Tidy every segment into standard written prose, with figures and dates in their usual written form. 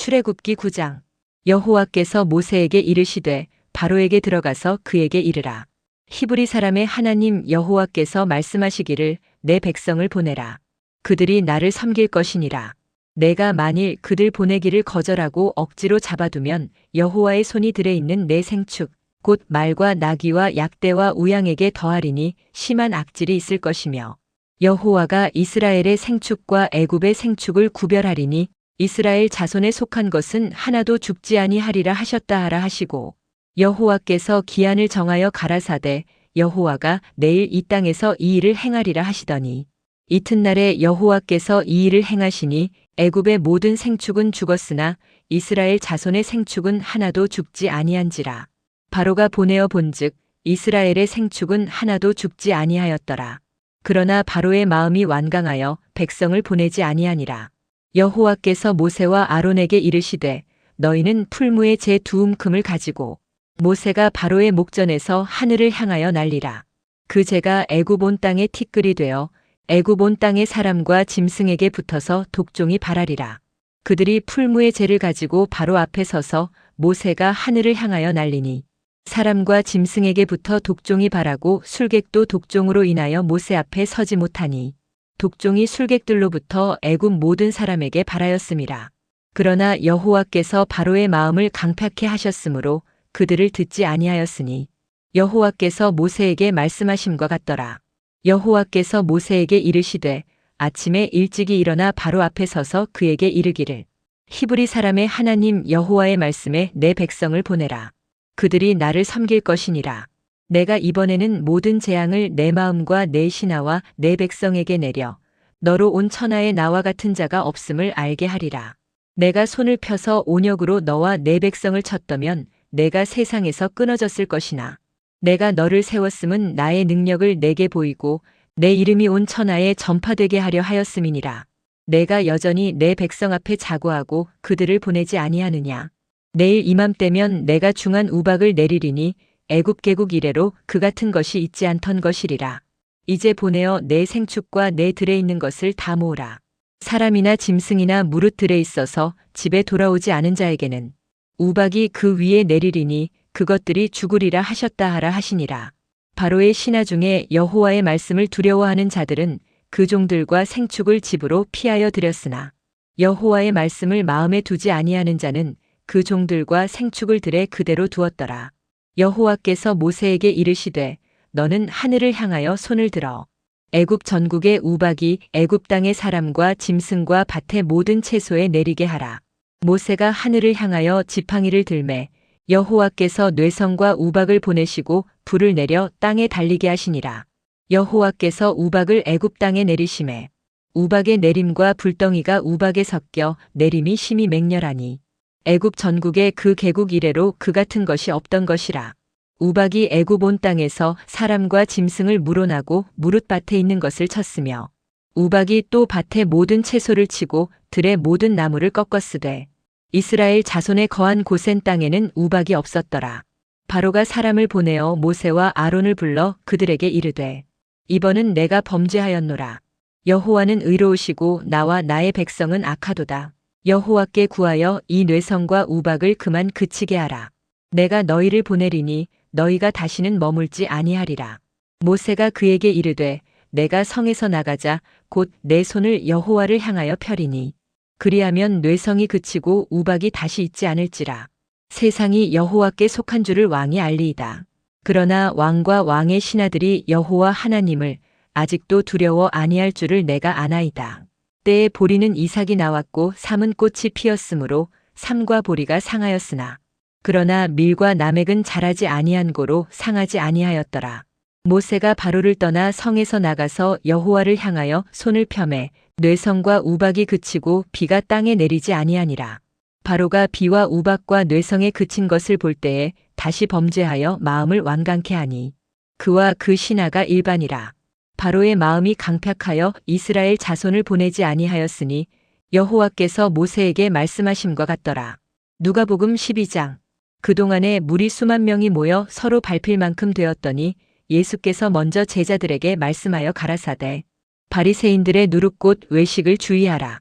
출애굽기 9장. 여호와께서 모세에게 이르시되 바로에게 들어가서 그에게 이르라. 히브리 사람의 하나님 여호와께서 말씀하시기를 내 백성을 보내라. 그들이 나를 섬길 것이니라. 내가 만일 그들 보내기를 거절하고 억지로 잡아두면 여호와의 손이 들에 있는 내 생축 곧 말과 나귀와 약대와 우양에게 더하리니 심한 악질이 있을 것이며 여호와가 이스라엘의 생축과 애굽의 생축을 구별하리니 이스라엘 자손에 속한 것은 하나도 죽지 아니하리라 하셨다 하라 하시고 여호와께서 기한을 정하여 가라사대 여호와가 내일 이 땅에서 이 일을 행하리라 하시더니 이튿날에 여호와께서 이 일을 행하시니 애굽의 모든 생축은 죽었으나 이스라엘 자손의 생축은 하나도 죽지 아니한지라. 바로가 보내어 본즉 이스라엘의 생축은 하나도 죽지 아니하였더라. 그러나 바로의 마음이 완강하여 백성을 보내지 아니하니라. 여호와께서 모세와 아론에게 이르시되 너희는 풀무의 제 두 움큼을 가지고 모세가 바로의 목전에서 하늘을 향하여 날리라. 그 재가 애굽 온 땅에 티끌이 되어 애굽 온 땅의 사람과 짐승에게 붙어서 독종이 발하리라. 그들이 풀무의 재를 가지고 바로 앞에 서서 모세가 하늘을 향하여 날리니 사람과 짐승에게 붙어 독종이 발하고 술객도 독종으로 인하여 모세 앞에 서지 못하니 독종이 술객들로부터 애굽 모든 사람에게 발하였음이라. 그러나 여호와께서 바로의 마음을 강팍해 하셨으므로 그들을 듣지 아니하였으니 여호와께서 모세에게 말씀하심과 같더라. 여호와께서 모세에게 이르시되 아침에 일찍이 일어나 바로 앞에 서서 그에게 이르기를 히브리 사람의 하나님 여호와의 말씀에 내 백성을 보내라. 그들이 나를 섬길 것이니라. 내가 이번에는 모든 재앙을 내 마음과 내 신하와 내 백성에게 내려 너로 온 천하에 나와 같은 자가 없음을 알게 하리라. 내가 손을 펴서 온역으로 너와 내 백성을 쳤더면 내가 세상에서 끊어졌을 것이나 내가 너를 세웠음은 나의 능력을 내게 보이고 내 이름이 온 천하에 전파되게 하려 하였음이니라. 내가 여전히 내 백성 앞에 자고하고 그들을 보내지 아니하느냐. 내일 이맘때면 내가 중한 우박을 내리리니 애굽 개국 이래로 그 같은 것이 있지 않던 것이리라. 이제 보내어 내 생축과 내 들에 있는 것을 다 모으라. 사람이나 짐승이나 무릇 들에 있어서 집에 돌아오지 않은 자에게는 우박이 그 위에 내리리니 그것들이 죽으리라 하셨다 하라 하시니라. 바로의 신하 중에 여호와의 말씀을 두려워하는 자들은 그 종들과 생축을 집으로 피하여 들였으나 여호와의 말씀을 마음에 두지 아니하는 자는 그 종들과 생축을 들에 그대로 두었더라. 여호와께서 모세에게 이르시되 너는 하늘을 향하여 손을 들어 애굽 전국의 우박이 애굽 땅의 사람과 짐승과 밭의 모든 채소에 내리게 하라. 모세가 하늘을 향하여 지팡이를 들매 여호와께서 뇌성과 우박을 보내시고 불을 내려 땅에 달리게 하시니라. 여호와께서 우박을 애굽 땅에 내리심에 우박의 내림과 불덩이가 우박에 섞여 내림이 심히 맹렬하니 애굽 전국에 그 개국 이래로 그 같은 것이 없던 것이라. 우박이 애굽 온 땅에서 사람과 짐승을 물어나고 무릇밭에 있는 것을 쳤으며 우박이 또 밭의 모든 채소를 치고 들의 모든 나무를 꺾었으되 이스라엘 자손의 거한 고센 땅에는 우박이 없었더라. 바로가 사람을 보내어 모세와 아론을 불러 그들에게 이르되 이번은 내가 범죄하였노라. 여호와는 의로우시고 나와 나의 백성은 악하도다. 여호와께 구하여 이 뇌성과 우박을 그만 그치게 하라. 내가 너희를 보내리니 너희가 다시는 머물지 아니하리라. 모세가 그에게 이르되 내가 성에서 나가자 곧 내 손을 여호와를 향하여 펴리니 그리하면 뇌성이 그치고 우박이 다시 있지 않을지라. 세상이 여호와께 속한 줄을 왕이 알리이다. 그러나 왕과 왕의 신하들이 여호와 하나님을 아직도 두려워 아니할 줄을 내가 아나이다. 때에 보리는 이삭이 나왔고 삼은 꽃이 피었으므로 삼과 보리가 상하였으나 그러나 밀과 나맥은 자라지 아니한 고로 상하지 아니하였더라. 모세가 바로를 떠나 성에서 나가서 여호와를 향하여 손을 펴매 뇌성과 우박이 그치고 비가 땅에 내리지 아니하니라. 바로가 비와 우박과 뇌성에 그친 것을 볼 때에 다시 범죄하여 마음을 완강케 하니 그와 그 신하가 일반이라. 바로의 마음이 강팍하여 이스라엘 자손을 보내지 아니하였으니 여호와께서 모세에게 말씀하심과 같더라. 누가복음 12장. 그동안에 무리 수만 명이 모여 서로 밟힐 만큼 되었더니 예수께서 먼저 제자들에게 말씀하여 가라사대 바리새인들의 누룩꽃 외식을 주의하라.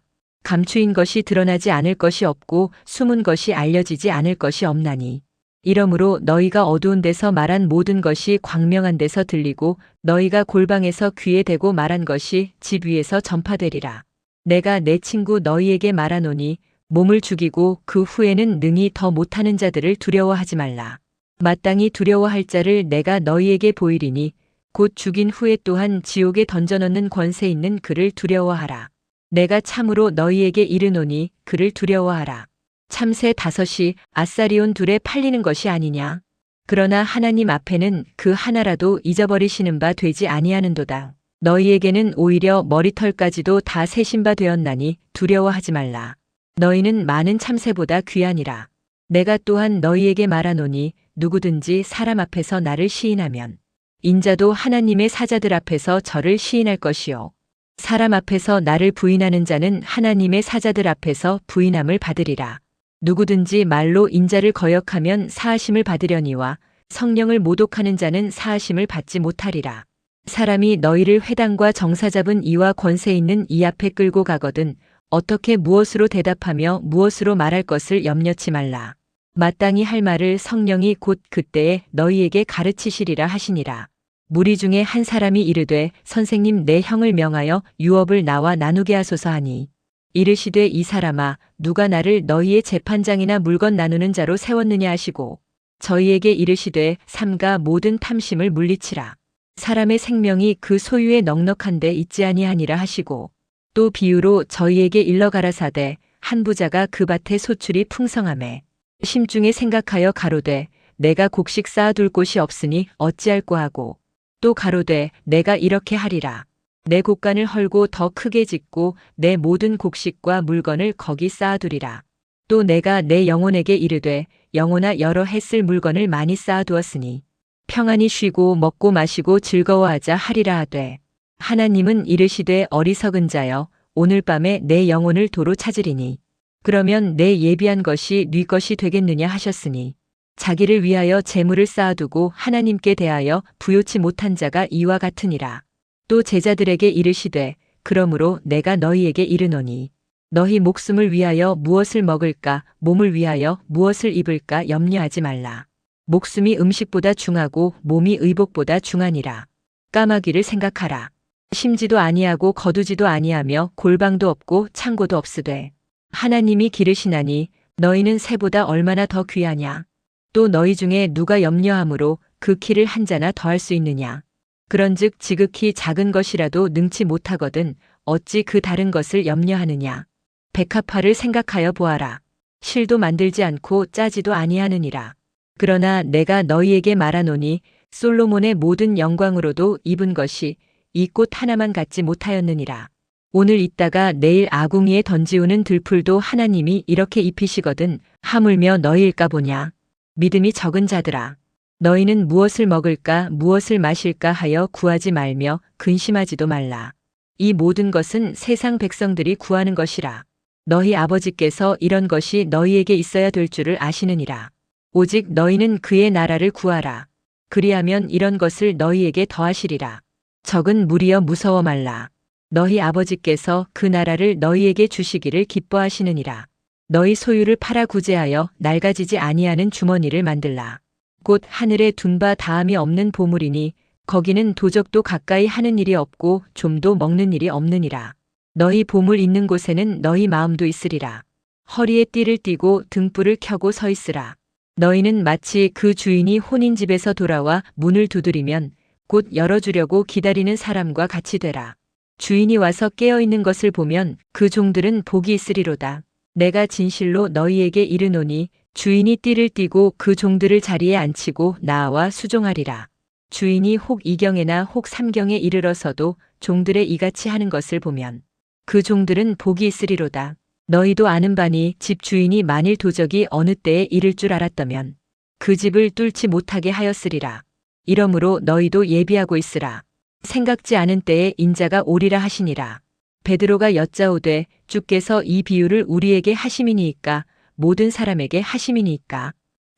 감추인 것이 드러나지 않을 것이 없고 숨은 것이 알려지지 않을 것이 없나니. 이러므로 너희가 어두운 데서 말한 모든 것이 광명한 데서 들리고 너희가 골방에서 귀에 대고 말한 것이 집 위에서 전파되리라. 내가 내 친구 너희에게 말하노니 몸을 죽이고 그 후에는 능히 더 못하는 자들을 두려워하지 말라. 마땅히 두려워할 자를 내가 너희에게 보이리니 곧 죽인 후에 또한 지옥에 던져넣는 권세 있는 그를 두려워하라. 내가 참으로 너희에게 이르노니 그를 두려워하라. 참새 5이 아사리온 2에 팔리는 것이 아니냐. 그러나 하나님 앞에는 그 하나라도 잊어버리시는 바 되지 아니하는도다. 너희에게는 오히려 머리털까지도 다 세신 바 되었나니 두려워하지 말라. 너희는 많은 참새보다 귀하니라. 내가 또한 너희에게 말하노니 누구든지 사람 앞에서 나를 시인하면 인자도 하나님의 사자들 앞에서 저를 시인할 것이요. 사람 앞에서 나를 부인하는 자는 하나님의 사자들 앞에서 부인함을 받으리라. 누구든지 말로 인자를 거역하면 사하심을 받으려니와 성령을 모독하는 자는 사하심을 받지 못하리라. 사람이 너희를 회당과 정사 잡은 이와 권세 있는 이 앞에 끌고 가거든 어떻게 무엇으로 대답하며 무엇으로 말할 것을 염려치 말라. 마땅히 할 말을 성령이 곧 그때에 너희에게 가르치시리라 하시니라. 무리 중에 한 사람이 이르되 선생님 내 형을 명하여 유업을 나와 나누게 하소서 하니 이르시되 이 사람아 누가 나를 너희의 재판장이나 물건 나누는 자로 세웠느냐 하시고 저희에게 이르시되 삼가 모든 탐심을 물리치라. 사람의 생명이 그 소유에 넉넉한데 있지 아니하니라 하시고 또 비유로 저희에게 일러 가라사대 한 부자가 그 밭에 소출이 풍성하매 심중에 생각하여 가로되 내가 곡식 쌓아둘 곳이 없으니 어찌할꼬 하고 또 가로되 내가 이렇게 하리라. 내 곡간을 헐고 더 크게 짓고 내 모든 곡식과 물건을 거기 쌓아두리라. 또 내가 내 영혼에게 이르되 영혼아 여러 해 쓸 물건을 많이 쌓아두었으니 평안히 쉬고 먹고 마시고 즐거워하자 하리라 하되 하나님은 이르시되 어리석은 자여 오늘 밤에 내 영혼을 도로 찾으리니 그러면 내 예비한 것이 네 것이 되겠느냐 하셨으니 자기를 위하여 재물을 쌓아두고 하나님께 대하여 부요치 못한 자가 이와 같으니라. 또 제자들에게 이르시되 그러므로 내가 너희에게 이르노니 너희 목숨을 위하여 무엇을 먹을까 몸을 위하여 무엇을 입을까 염려하지 말라. 목숨이 음식보다 중하고 몸이 의복보다 중하니라. 까마귀를 생각하라. 심지도 아니하고 거두지도 아니하며 골방도 없고 창고도 없으되 하나님이 기르시나니 너희는 새보다 얼마나 더 귀하냐. 또 너희 중에 누가 염려함으로 그 키를 한 자나 더할 수 있느냐. 그런즉 지극히 작은 것이라도 능치 못하거든 어찌 그 다른 것을 염려하느냐. 백합화를 생각하여 보아라. 실도 만들지 않고 짜지도 아니하느니라. 그러나 내가 너희에게 말하노니 솔로몬의 모든 영광으로도 입은 것이 이 꽃 하나만 갖지 못하였느니라. 오늘 있다가 내일 아궁이에 던지우는 들풀도 하나님이 이렇게 입히시거든 하물며 너희일까 보냐. 믿음이 적은 자들아. 너희는 무엇을 먹을까 무엇을 마실까 하여 구하지 말며 근심하지도 말라. 이 모든 것은 세상 백성들이 구하는 것이라. 너희 아버지께서 이런 것이 너희에게 있어야 될 줄을 아시느니라. 오직 너희는 그의 나라를 구하라. 그리하면 이런 것을 너희에게 더하시리라. 적은 무리여 무서워 말라. 너희 아버지께서 그 나라를 너희에게 주시기를 기뻐하시느니라. 너희 소유를 팔아 구제하여 낡아지지 아니하는 주머니를 만들라. 곧 하늘에 둔 바 다함이 없는 보물이니 거기는 도적도 가까이 하는 일이 없고 좀도 먹는 일이 없느니라. 너희 보물 있는 곳에는 너희 마음도 있으리라. 허리에 띠를 띠고 등불을 켜고 서 있으라. 너희는 마치 그 주인이 혼인집에서 돌아와 문을 두드리면 곧 열어주려고 기다리는 사람과 같이 되라. 주인이 와서 깨어있는 것을 보면 그 종들은 복이 있으리로다. 내가 진실로 너희에게 이르노니 주인이 띠를 띠고 그 종들을 자리에 앉히고 나와 수종하리라. 주인이 혹 2경에나 혹 3경에 이르러서도 종들의 이같이 하는 것을 보면 그 종들은 복이 있으리로다. 너희도 아는 바니 집 주인이 만일 도적이 어느 때에 이를 줄 알았다면 그 집을 뚫지 못하게 하였으리라. 이러므로 너희도 예비하고 있으라. 생각지 않은 때에 인자가 오리라 하시니라. 베드로가 여짜오되 주께서 이 비유를 우리에게 하심이니이까 모든 사람에게 하심이니이까.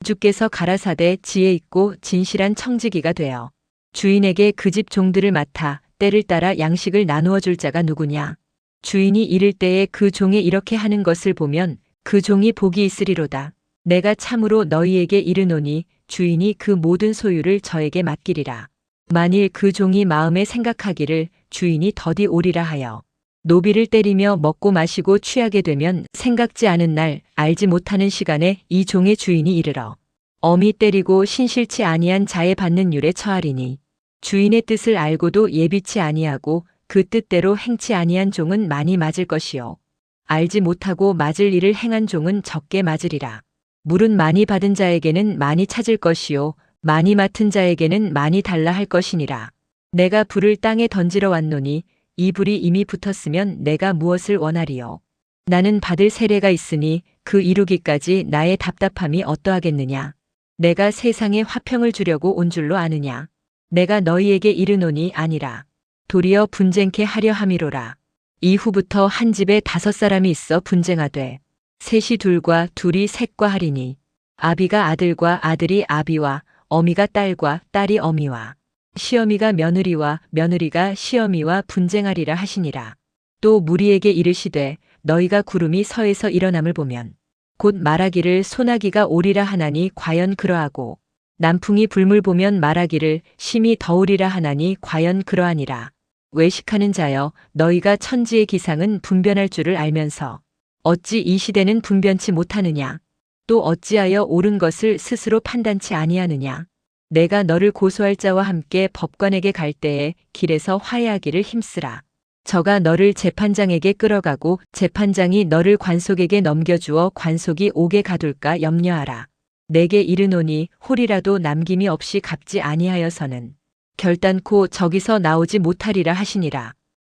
주께서 가라사대 지혜 있고 진실한 청지기가 되어 주인에게 그 집 종들을 맡아 때를 따라 양식을 나누어 줄 자가 누구냐. 주인이 이를 때에 그 종이 이렇게 하는 것을 보면 그 종이 복이 있으리로다. 내가 참으로 너희에게 이르노니 주인이 그 모든 소유를 저에게 맡기리라. 만일 그 종이 마음에 생각하기를 주인이 더디 오리라 하여 노비를 때리며 먹고 마시고 취하게 되면 생각지 않은 날 알지 못하는 시간에 이 종의 주인이 이르러 엄히 때리고 신실치 아니한 자에 받는 율에 처하리니 주인의 뜻을 알고도 예비치 아니하고 그 뜻대로 행치 아니한 종은 많이 맞을 것이요 알지 못하고 맞을 일을 행한 종은 적게 맞으리라. 물은 많이 받은 자에게는 많이 찾을 것이요 많이 맡은 자에게는 많이 달라 할 것이니라. 내가 불을 땅에 던지러 왔노니 이 불이 이미 붙었으면 내가 무엇을 원하리요. 나는 받을 세례가 있으니 그 이루기까지 나의 답답함이 어떠하겠느냐. 내가 세상에 화평을 주려고 온 줄로 아느냐. 내가 너희에게 이르노니 아니라 도리어 분쟁케 하려 함이로라. 이후부터 한 집에 5사람이 있어 분쟁하되 셋이 둘과 둘이 셋과 하리니 아비가 아들과 아들이 아비와 어미가 딸과 딸이 어미와 시어미가 며느리와 며느리가 시어미와 분쟁하리라 하시니라. 또 무리에게 이르시되 너희가 구름이 서에서 일어남을 보면 곧 말하기를 소나기가 오리라 하나니 과연 그러하고 남풍이 불물 보면 말하기를 심히 더우리라 하나니 과연 그러하니라. 외식하는 자여 너희가 천지의 기상은 분변할 줄을 알면서 어찌 이 시대는 분변치 못하느냐. 또 어찌하여 옳은 것을 스스로 판단치 아니하느냐. 내가 너를 고소할 자와 함께 법관에게 갈 때에 길에서 화해하기를 힘쓰라. 저가 너를 재판장에게 끌어가고 재판장이 너를 관속에게 넘겨주어 관속이 옥에 가둘까 염려하라. 내게 이르노니 홀이라도 남김이 없이 갚지 아니하여서는 결단코 저기서 나오지 못하리라 하시니라.